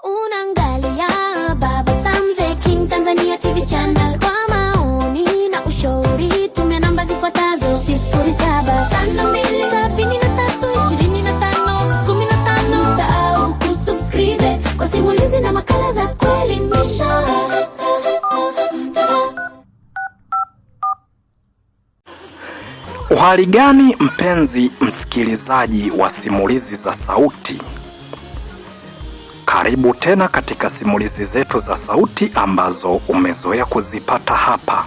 Unaangalia Baba Sam the King Tanzania TV channel. Kwa maoni na ushauri tumia namba zifuatazo: 0752732515. Usisahau kusubscribe kwa simulizi na makala za kuelimisha. Uhali gani mpenzi msikilizaji wa simulizi za sauti? Karibu tena katika simulizi zetu za sauti ambazo umezoea kuzipata hapa.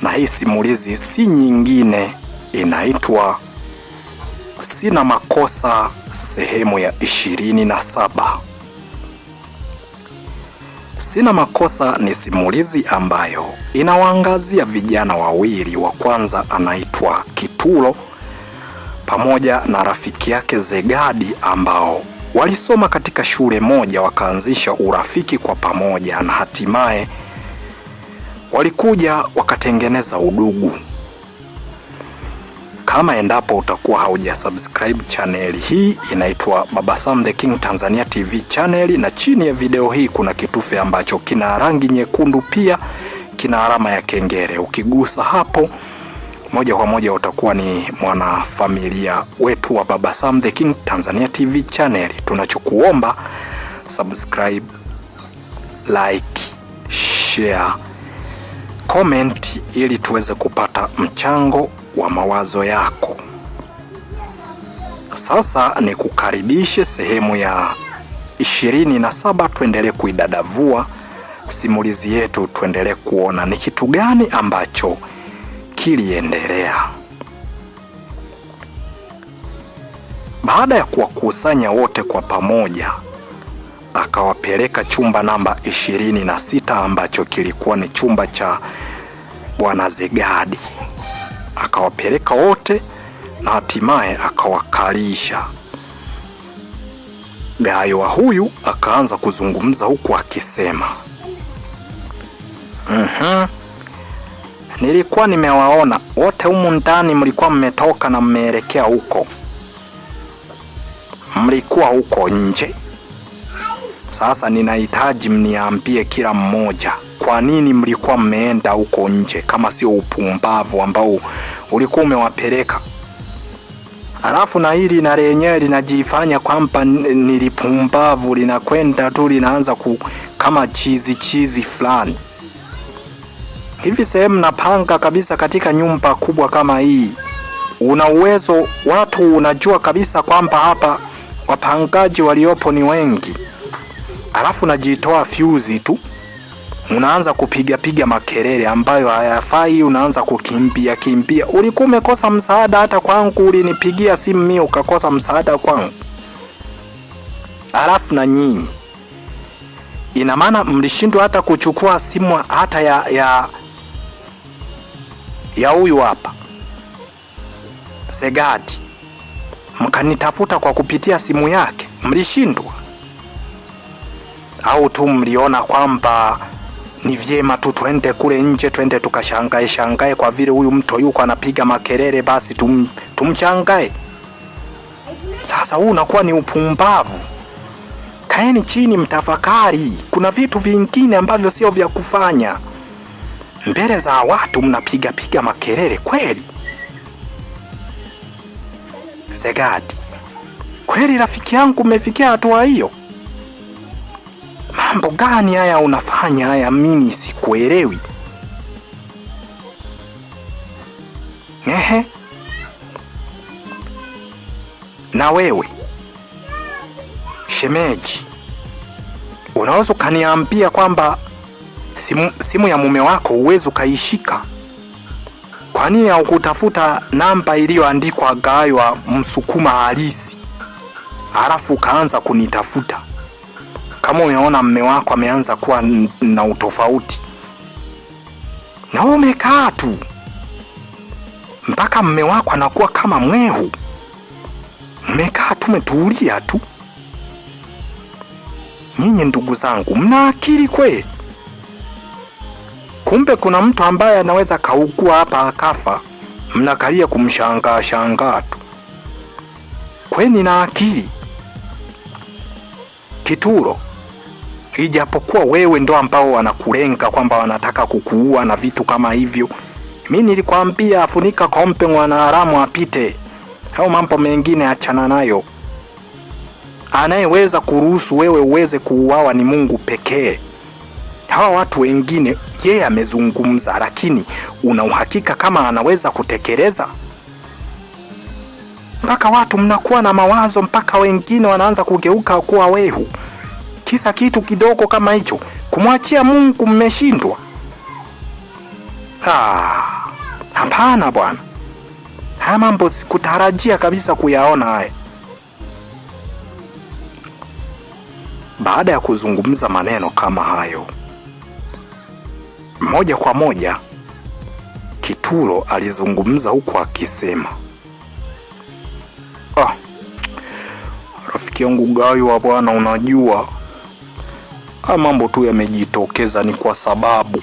Na hii simulizi si nyingine, inaitwa Sina Makosa sehemu ya 27. Sina Makosa ni simulizi ambayo inawaangazia vijana wawili. Wa kwanza anaitwa Kitulo pamoja na rafiki yake Zegadi, ambao walisoma katika shule moja, wakaanzisha urafiki kwa pamoja na hatimaye walikuja wakatengeneza udugu. Kama endapo utakuwa haujasubscribe channel hii, inaitwa Baba Sam the King Tanzania TV channel, na chini ya video hii kuna kitufe ambacho kina rangi nyekundu, pia kina alama ya kengele. Ukigusa hapo moja kwa moja utakuwa ni mwanafamilia wetu wa Baba Sam the King Tanzania TV channel. Tunachokuomba subscribe, like, share, comment ili tuweze kupata mchango wa mawazo yako. Sasa ni kukaribishe sehemu ya 27, tuendelee kuidadavua simulizi yetu, tuendelee kuona ni kitu gani ambacho kiliendelea. Baada ya kuwakusanya wote kwa pamoja, akawapeleka chumba namba 26 ambacho kilikuwa ni chumba cha Bwana Zegadi. Akawapeleka wote na hatimaye akawakalisha. Gayo wa huyu akaanza kuzungumza huku akisema, nilikuwa nimewaona wote humu ndani, mlikuwa mmetoka na mmeelekea huko. Mlikuwa huko nje. Sasa ninahitaji mniambie kila mmoja, kwa nini mlikuwa mmeenda huko nje kama sio upumbavu ambao ulikuwa umewapeleka? Alafu na hili na lenyewe linajifanya kwamba nilipumbavu, linakwenda tu linaanza kama chizi fulani. Hivi sehemu napanga kabisa katika nyumba kubwa kama hii, una uwezo, watu unajua kabisa kwamba hapa wapangaji waliopo ni wengi. Alafu najitoa fuse tu, unaanza kupiga makelele ambayo hayafai, unaanza kukimbia. Ulikuwa umekosa msaada hata kwangu, ulinipigia simu mimi ukakosa msaada kwangu. Alafu na nyinyi, ina maana mlishindwa hata kuchukua simu hata ya huyu hapa Zegadi, mkanitafuta kwa kupitia simu yake? Mlishindwa? Au tu mliona kwamba ni vyema tu twende kule nje, twende tukashangae kwa vile huyu mtu yuko anapiga makelele, basi tumshangae? Sasa huu unakuwa ni upumbavu. Kaeni chini mtafakari, kuna vitu vingine ambavyo sio vya kufanya mbele za watu. Mnapiga makelele kweli? Zegadi, kweli rafiki yangu umefikia hatua hiyo? Mambo gani haya unafanya haya, mimi sikuelewi. Na wewe shemeji, unaweza kaniambia kwamba simu ya mume wako uwezo ukaishika? Kwa nini haukutafuta namba iliyoandikwa Gayo Msukuma halisi, alafu kaanza kunitafuta? Kama umeona mume wako ameanza kuwa na utofauti, na wewe umekaa tu mpaka mume wako anakuwa kama mwehu, umekaa tu umetulia tu. Nyinyi ndugu zangu, mna akili kweli? Kumbe kuna mtu ambaye anaweza kaugua hapa akafa, mnakalia kumshangaa tu. Kweni na akili. Kituro, ijapokuwa wewe ndo ambao wanakulenga kwamba wanataka kukuua na vitu kama hivyo, mimi nilikwambia afunika kompe mwanaharamu apite. Hao mambo mengine achana nayo. Anayeweza kuruhusu wewe uweze kuuawa ni Mungu pekee. Hawa watu wengine yeye amezungumza, lakini una uhakika kama anaweza kutekeleza? Mpaka watu mnakuwa na mawazo, mpaka wengine wanaanza kugeuka kuwa wehu. Kisa kitu kidogo kama hicho, kumwachia Mungu mmeshindwa. Hapana bwana. Haya mambo sikutarajia kabisa kuyaona haya. Baada ya kuzungumza maneno kama hayo, moja kwa moja Kituro alizungumza huku akisema, rafiki yangu Gayo bwana, unajua haya mambo tu yamejitokeza ni kwa sababu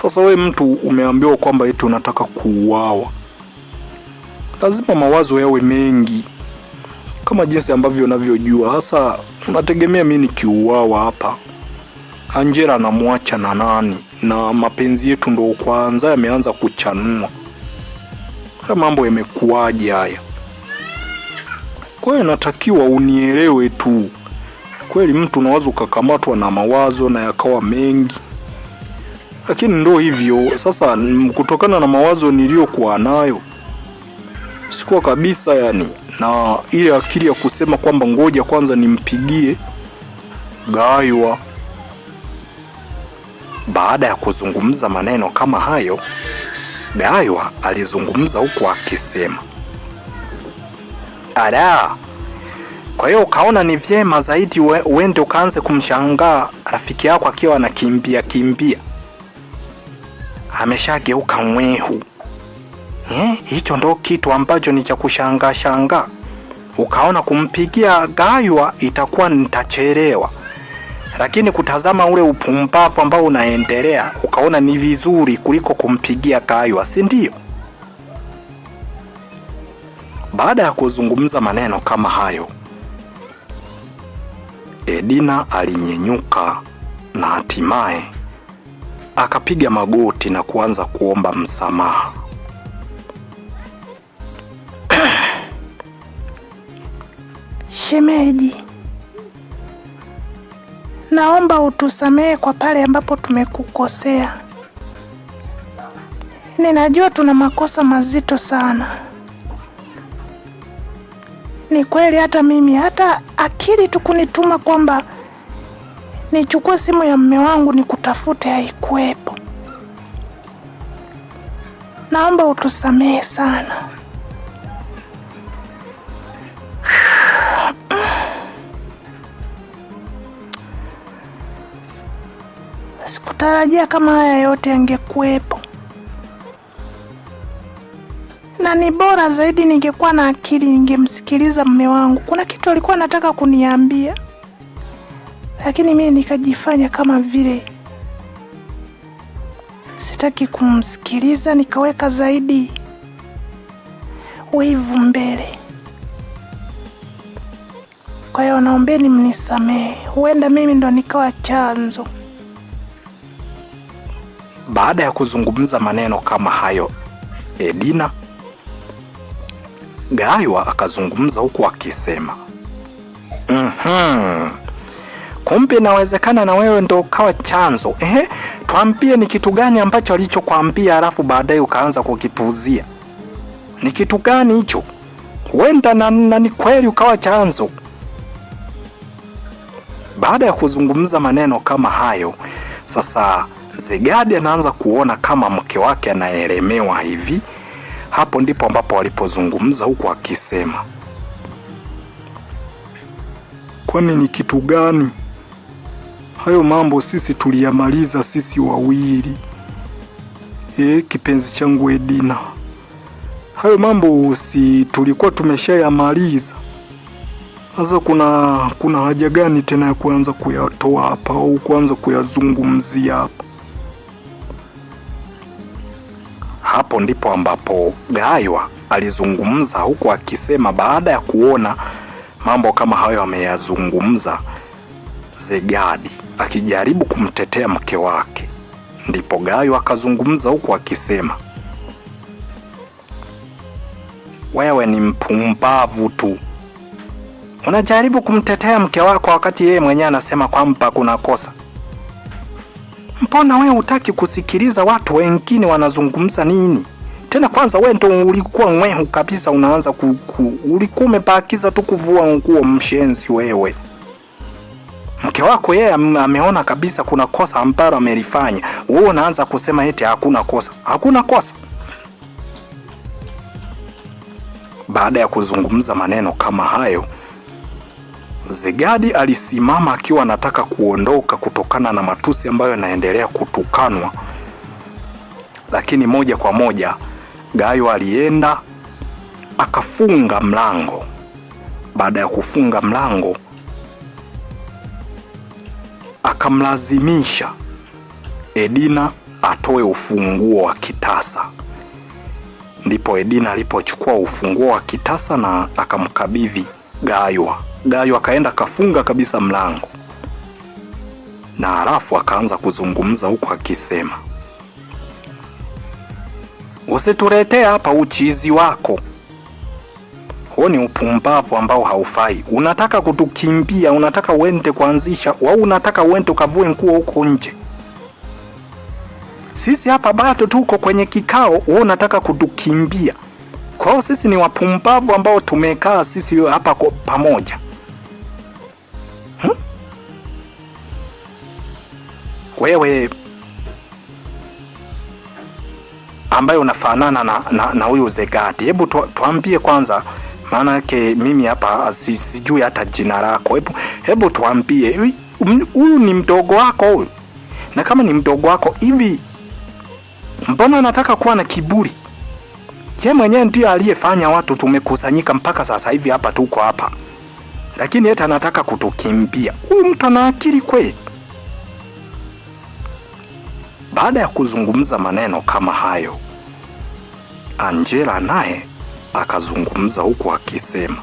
sasa wewe mtu umeambiwa kwamba eti unataka kuuawa. Lazima mawazo yawe mengi kama jinsi ambavyo unavyojua. Sasa unategemea mimi nikiuawa hapa Angela anamwacha na nani? Na mapenzi yetu ndo kwanza yameanza kuchanua. Haya mambo yamekuaje haya? Kwa hiyo natakiwa unielewe tu. Kweli mtu unaweza ukakamatwa na mawazo na yakawa mengi, lakini ndo hivyo. Sasa kutokana na mawazo niliyokuwa nayo, sikuwa kabisa yani na ile akili ya kusema kwamba ngoja kwanza nimpigie Gayo. Baada ya kuzungumza maneno kama hayo, Gayo alizungumza huku akisema, kwa hiyo ukaona ni vyema zaidi uende ukaanze kumshangaa rafiki yako akiwa anakimbia kimbia, ameshageuka mwehu. Hicho ndo kitu ambacho ni cha kushangaa. Ukaona kumpigia Gayo itakuwa nitachelewa, lakini kutazama ule upumbavu ambao unaendelea ukaona ni vizuri kuliko kumpigia Gayo, si ndio? Baada ya kuzungumza maneno kama hayo, Edina alinyenyuka na hatimaye akapiga magoti na kuanza kuomba msamaha. Shemeji, naomba utusamehe kwa pale ambapo tumekukosea. Ninajua tuna makosa mazito sana. Ni kweli hata mimi, hata akili tu kunituma kwamba nichukue simu ya mume wangu nikutafute haikuwepo. Naomba utusamehe sana. Sikutarajia kama haya yote yangekuwepo. Na ni bora zaidi ningekuwa na akili, ningemsikiliza mume wangu. Kuna kitu alikuwa anataka kuniambia, lakini mimi nikajifanya kama vile sitaki kumsikiliza, nikaweka zaidi wivu mbele. Kwa hiyo naombeni mnisamehe, huenda mimi ndo nikawa chanzo. Baada ya kuzungumza maneno kama hayo Edina, Gayo akazungumza huku akisema, kumbe inawezekana na wewe ndo ukawa chanzo. Tuambie ni kitu gani ambacho alichokuambia alafu baadaye ukaanza kukipuuzia? Ni kitu gani hicho? Huenda na ni kweli ukawa chanzo. Baada ya kuzungumza maneno kama hayo, sasa Zegadi anaanza kuona kama mke wake anaelemewa hivi. Hapo ndipo ambapo walipozungumza huku akisema, kwani ni kitu gani? Hayo mambo sisi tuliyamaliza sisi wawili. Kipenzi changu Edina, hayo mambo si tulikuwa tumeshayamaliza. Sasa kuna haja gani tena ya kuanza kuyatoa hapa au kuanza kuyazungumzia hapa? Hapo ndipo ambapo Gayo alizungumza huku akisema, baada ya kuona mambo kama hayo ameyazungumza, Zegadi akijaribu kumtetea mke wake. Ndipo Gayo akazungumza huku akisema, wewe ni mpumbavu tu. Unajaribu kumtetea mke wako wakati yeye mwenyewe anasema kwamba kuna kosa. Mbona wewe hutaki kusikiliza watu wengine wanazungumza nini? Tena kwanza wewe ndo ulikuwa mwehu kabisa, unaanza ulikuwa umebakiza tu kuvua nguo, mshenzi wewe. Mke wako yeye ameona kabisa kuna kosa ambalo amelifanya. Wewe unaanza kusema eti hakuna kosa. Hakuna kosa. Baada ya kuzungumza maneno kama hayo, Zegadi alisimama akiwa anataka kuondoka kutokana na matusi ambayo yanaendelea kutukanwa. Lakini moja kwa moja Gayo alienda akafunga mlango. Baada ya kufunga mlango, akamlazimisha Edina atoe ufunguo wa kitasa. Ndipo Edina alipochukua ufunguo wa kitasa na akamkabidhi Gayo. Gayo akaenda kafunga kabisa mlango. Na halafu akaanza kuzungumza huko akisema, usituletee hapa uchizi wako. Huo ni upumbavu ambao haufai. Unataka kutukimbia, unataka uende kuanzisha, au unataka uende ukavue nguo huko nje. Sisi hapa bado tuko kwenye kikao, wewe unataka kutukimbia. Kwa hiyo sisi ni wapumbavu ambao tumekaa sisi hapa kwa pamoja. Wewe ambaye unafanana na huyu Zegadi, hebu tuambie kwanza, maana yake mimi hapa sijui hata jina lako. Hebu tuambie, huyu ni mdogo wako huyu? Na kama ni mdogo wako hivi, mbona anataka kuwa na kiburi? Yeye mwenyewe ndiye aliyefanya watu tumekusanyika mpaka sasa hivi hapa tuko hapa. Lakini yeye anataka kutukimbia. Huyu mtu ana akili kweli? Baada ya kuzungumza maneno kama hayo, Angela naye akazungumza huku akisema,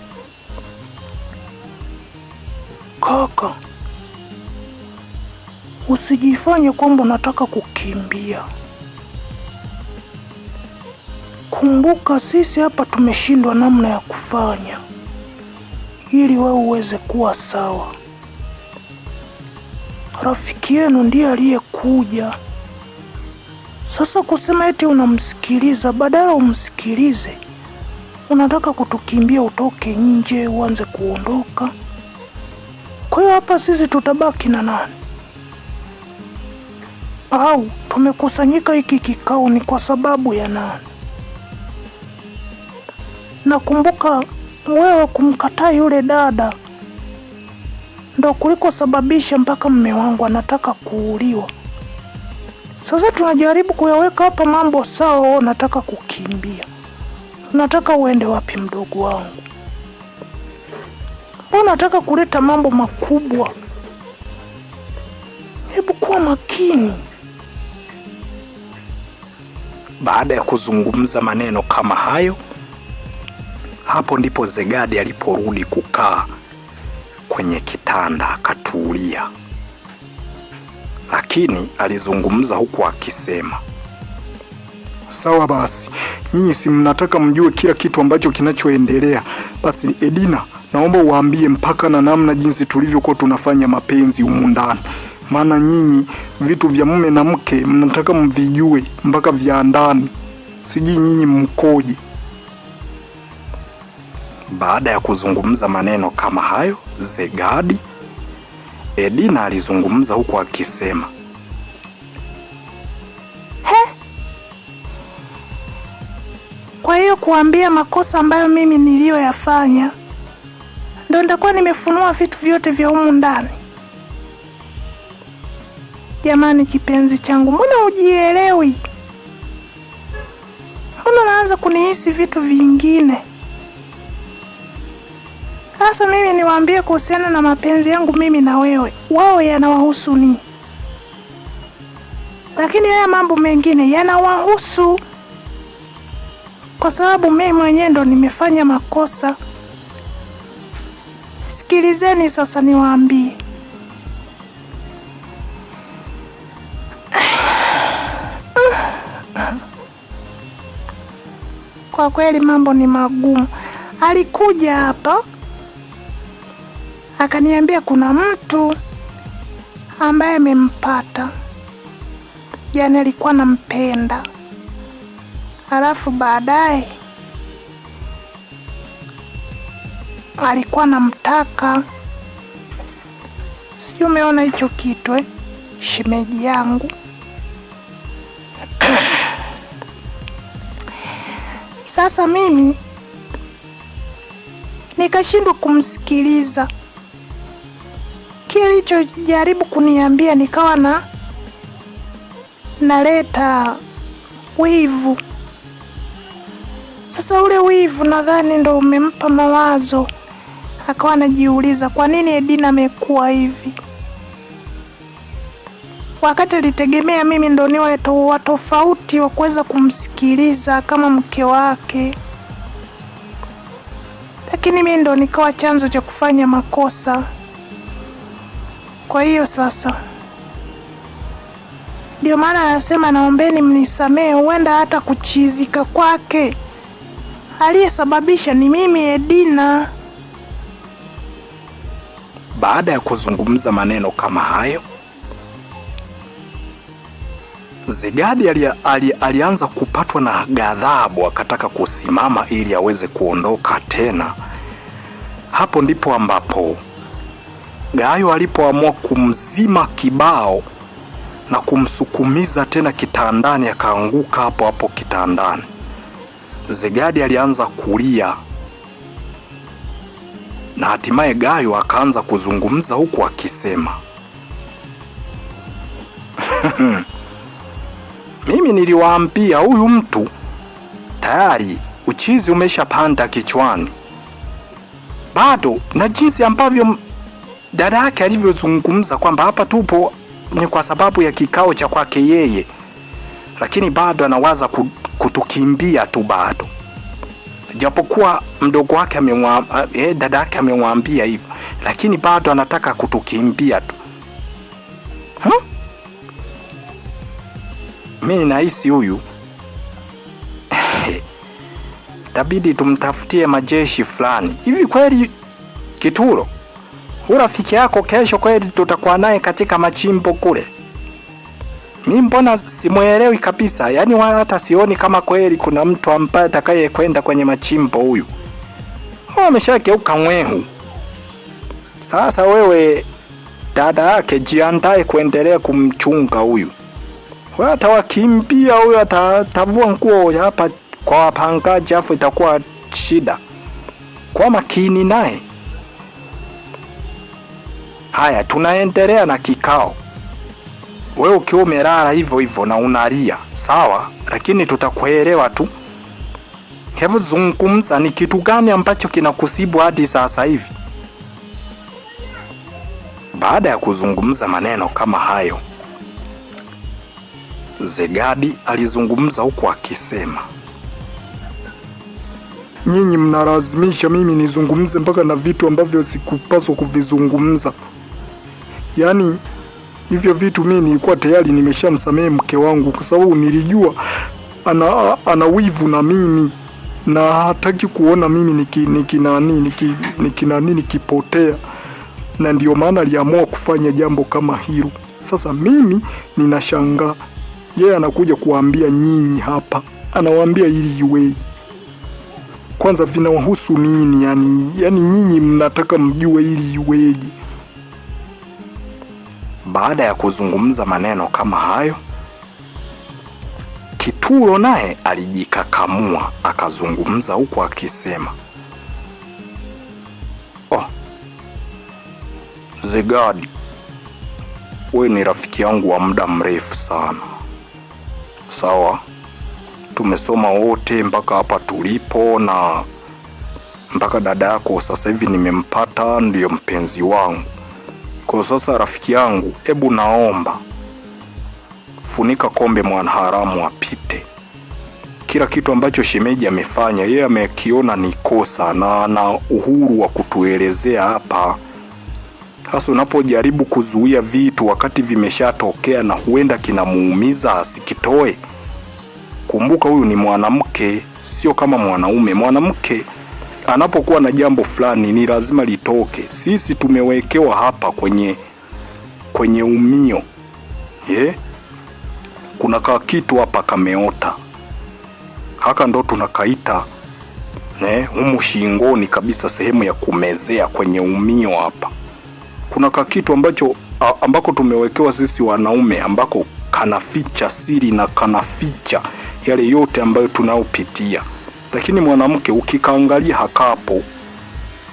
kaka, usijifanye kwamba unataka kukimbia. Kumbuka sisi hapa tumeshindwa namna ya kufanya ili wewe uweze kuwa sawa. Rafiki yenu ndiye aliyekuja. Sasa kusema eti unamsikiliza, badala umsikilize, unataka kutukimbia, utoke nje, uanze kuondoka. Kwa hiyo hapa sisi tutabaki na nani? Au tumekusanyika hiki kikao ni kwa sababu ya nani? Nakumbuka wewe kumkataa yule dada ndo kuliko sababisha mpaka mume wangu anataka kuuliwa. Sasa tunajaribu kuyaweka hapa mambo sawa, wewe unataka kukimbia. Unataka uende wapi mdogo wangu? Unataka kuleta mambo makubwa. Hebu kuwa makini. Baada ya kuzungumza maneno kama hayo, hapo ndipo Zegadi aliporudi kukaa kwenye kitanda akatulia. Lakini alizungumza huku akisema, sawa basi, nyinyi si mnataka mjue kila kitu ambacho kinachoendelea. Basi Edina, naomba uambie mpaka na namna jinsi tulivyokuwa tunafanya mapenzi humu ndani. Maana nyinyi vitu vya mume na mke mnataka mvijue mpaka vya ndani. Sijui nyinyi mkoje. Baada ya kuzungumza maneno kama hayo, Zegadi, Edina alizungumza huku akisema, kwa hiyo kuambia makosa ambayo mimi niliyoyafanya ndio ndakuwa nimefunua vitu vyote vya humu ndani? Jamani kipenzi changu, mbona hujielewi? Mbona unaanza kunihisi vitu vingine? Sasa mimi niwaambie kuhusiana na mapenzi yangu mimi na wewe, wao yanawahusu ni. Lakini haya mambo mengine yanawahusu, kwa sababu mimi mwenyewe ndo nimefanya makosa. Sikilizeni sasa niwaambie. kwa kweli mambo ni magumu. Alikuja hapa akaniambia kuna mtu ambaye amempata, yaani alikuwa nampenda, halafu baadaye alikuwa namtaka. Sijui umeona hicho kitu shemeji yangu. Sasa mimi nikashindwa kumsikiliza kilichojaribu kuniambia, nikawa naleta wivu. Sasa ule wivu nadhani ndo umempa mawazo, akawa anajiuliza kwa nini Edina amekuwa hivi, wakati alitegemea mimi ndo niwe tofauti wa kuweza kumsikiliza kama mke wake, lakini mimi ndo nikawa chanzo cha kufanya makosa. Kwa hiyo sasa ndio maana anasema naombeni mnisamehe, huenda hata kuchizika kwake aliyesababisha ni mimi Edina. Baada ya kuzungumza maneno kama hayo, Zegadi alianza kupatwa na ghadhabu, akataka kusimama ili aweze kuondoka tena. Hapo ndipo ambapo Gayo alipoamua kumzima kibao na kumsukumiza tena kitandani, akaanguka hapo hapo kitandani. Zegadi alianza kulia na hatimaye Gayo akaanza kuzungumza huku akisema mimi niliwaambia huyu mtu tayari uchizi umeshapanda kichwani. Bado na jinsi ambavyo dada yake alivyozungumza kwamba hapa tupo ni kwa sababu ya kikao cha kwake yeye, lakini bado anawaza kutukimbia tu bado. Japokuwa mdogo wake dada yake amemwambia hivyo, lakini bado anataka kutukimbia tu. Mimi nahisi huyu tabidi tumtafutie majeshi fulani. Hivi kweli Kituro, urafiki yako kesho kweli tutakuwa naye katika machimbo kule? Mimi mbona simuelewi kabisa, yaani wala hata sioni kama kweli kuna mtu ambaye atakaye kwenda kwenye machimbo huyu. Ameshageuka mwehu. Sasa wewe dada yake jiandae kuendelea kumchunga huyu. Wewe atawakimbia huyu, atavua nguo hapa kwa wapangaji, afu itakuwa shida. Kwa makini naye. Haya, tunaendelea na kikao. Wewe ukiwa umelala hivyo na unalia, sawa, lakini tutakuelewa tu. Hebu zungumza, ni kitu gani ambacho kinakusibu hadi sasa hivi? Baada ya kuzungumza maneno kama hayo, Zegadi alizungumza huku akisema, nyinyi mnalazimisha mimi nizungumze mpaka na vitu ambavyo sikupaswa kuvizungumza. Yaani hivyo vitu mimi nilikuwa tayari nimeshamsamehe mke wangu, kwa sababu nilijua ana wivu na mimi na hataki kuona mimi nikipotea, na ndio maana aliamua kufanya jambo kama hilo. Sasa mimi ninashangaa yeye anakuja kuambia nyinyi hapa, anawaambia ili iwe. Kwanza vinawahusu nini? Yani nyinyi mnataka mjue ili iweje? Baada ya kuzungumza maneno kama hayo, Kituro naye alijikakamua akazungumza huku akisema, Zegadi, wewe ni rafiki yangu wa muda mrefu sana. Sawa, tumesoma wote mpaka hapa tulipo, na mpaka dada yako sasa hivi nimempata, ndiyo mpenzi wangu. Kwa sasa rafiki yangu, hebu naomba funika kombe mwanaharamu apite. Kila kitu ambacho shemeji amefanya yeye amekiona ni kosa, na ana uhuru wa kutuelezea hapa. Hasa unapojaribu kuzuia vitu wakati vimeshatokea na huenda kinamuumiza, asikitoe. Kumbuka huyu ni mwanamke, sio kama mwanaume. Mwanamke anapokuwa na jambo fulani ni lazima litoke. Sisi tumewekewa hapa kwenye umio. Kuna kitu hapa kameota. Haka ndo tunakaita humu shingoni kabisa, sehemu ya kumezea kwenye umio hapa. Kuna kitu ambako tumewekewa sisi wanaume, ambako kanaficha siri na kanaficha yale yote ambayo tunaopitia. Lakini mwanamke ukikaangalia hakapo.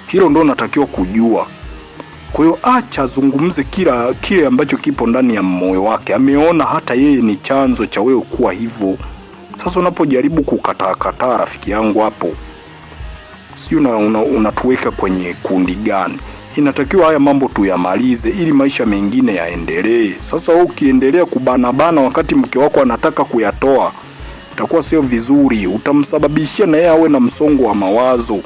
Hilo ndo natakiwa kujua. Kwa hiyo acha zungumze kile ambacho kipo ndani ya moyo wake. Ameona hata yeye ni chanzo cha wewe kuwa hivyo. Sasa unapojaribu kukataa rafiki yangu hapo, sio unatuweka kwenye kundi gani? Inatakiwa haya mambo tuyamalize ili maisha mengine yaendelee. Sasa wewe ukiendelea kubanabana wakati mke wako anataka kuyatoa, itakuwa sio vizuri. Utamsababishia na yeye awe na msongo wa mawazo.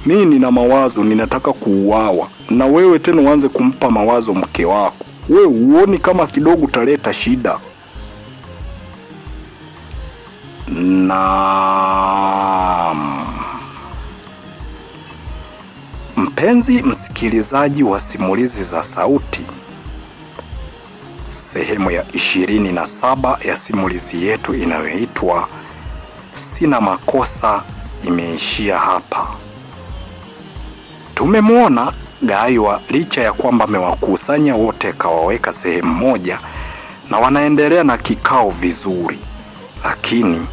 Mimi nina mawazo, ninataka kuuawa, na wewe tena uanze kumpa mawazo mke wako. Wewe uoni kama kidogo utaleta shida? Mpenzi msikilizaji wa Simulizi za Sauti, sehemu ya 27 ya simulizi yetu inayoitwa Sina Makosa imeishia hapa. Tumemwona Gaywa licha ya kwamba amewakusanya wote kawaweka sehemu moja na wanaendelea na kikao vizuri, lakini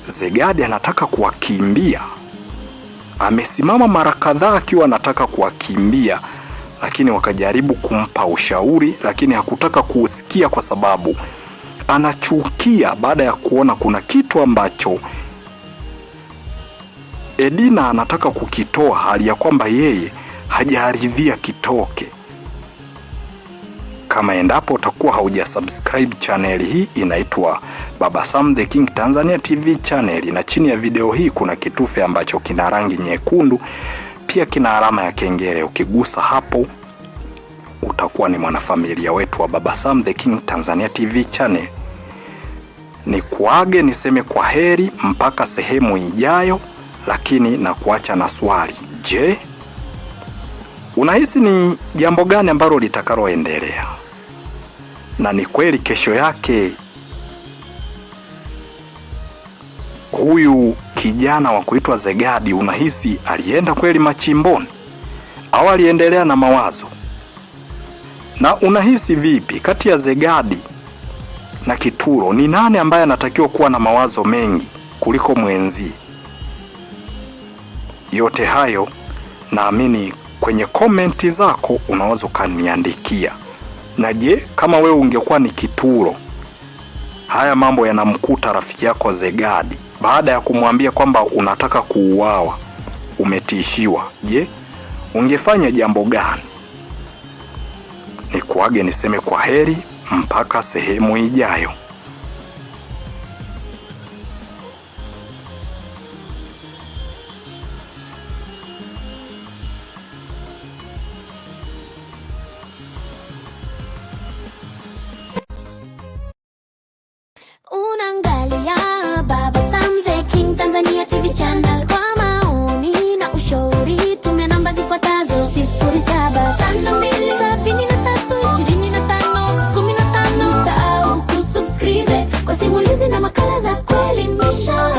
Zegadi anataka kuwakimbia. Amesimama mara kadhaa akiwa anataka kuwakimbia, lakini wakajaribu kumpa ushauri, lakini hakutaka kuusikia kwa sababu anachukia baada ya kuona kuna kitu ambacho Edina anataka kukitoa, hali ya kwamba yeye hajaridhia kitoke. Kama endapo utakuwa haujasubscribe channel hii, inaitwa Baba Sam The King Tanzania TV channel, na chini ya video hii kuna kitufe ambacho kina rangi nyekundu, pia kina alama ya kengele. Ukigusa hapo utakuwa ni mwanafamilia wetu wa Baba Sam The King Tanzania TV channel. Ni kuage niseme kwa heri mpaka sehemu ijayo, lakini na kuacha na swali. Je, unahisi ni jambo gani ambalo litakaloendelea? Na ni kweli kesho yake huyu kijana wa kuitwa Zegadi, unahisi alienda kweli machimboni au aliendelea na mawazo? Na unahisi vipi kati ya Zegadi na Kituro, ni nani ambaye anatakiwa kuwa na mawazo mengi kuliko mwenzi? Yote hayo naamini kwenye komenti zako unaweza kaniandikia. Na je, kama wewe ungekuwa ni Kituro, haya mambo yanamkuta rafiki yako Zegadi baada ya kumwambia kwamba unataka kuuawa, umetishiwa, je, ungefanya jambo gani? Nikuage niseme kwa heri mpaka sehemu ijayo. Unaangalia Baba Sam The King Tanzania TV channel. Kwa maoni na ushauri tumia namba zifuatazo: 0752732515. Usisahau kusubscribe kwa simulizi na makala za kuelimisha.